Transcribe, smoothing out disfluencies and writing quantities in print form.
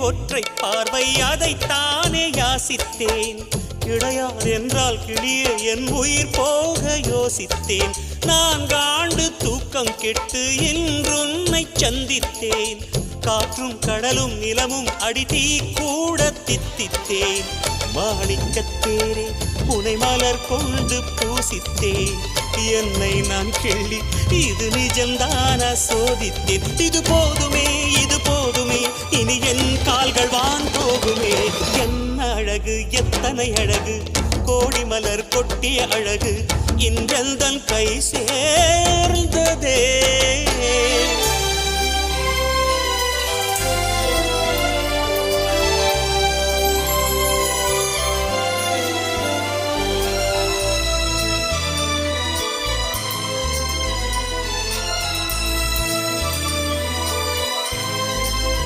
ஒற்றை பார்வை அதைத்தானே யாசித்தேன். கிடையாது என்றால் கிளியே என் உயிர் போக யோசித்தேன். 4 ஆண்டு தூக்கம் கெட்டு இன்றுன்னை சந்தித்தேன். காற்றும் கடலும் நிலமும் அடித்தீ கூட தித்தித்தேன். மாணிக்கத்தேரே உனை மலர் கொண்டு பூசித்தேன். என்னை நான் கிள்ளி இது நிஜம்தானா சோதித்தேன். இது போதுமே இது போதுமே இனி என் கால்கள் வான் போகுமே. என்ன அழகு எத்தனை அழகு கோடி மலர் கொட்டிய அழகு இன்றெந்தன் கை சேர்ந்ததே.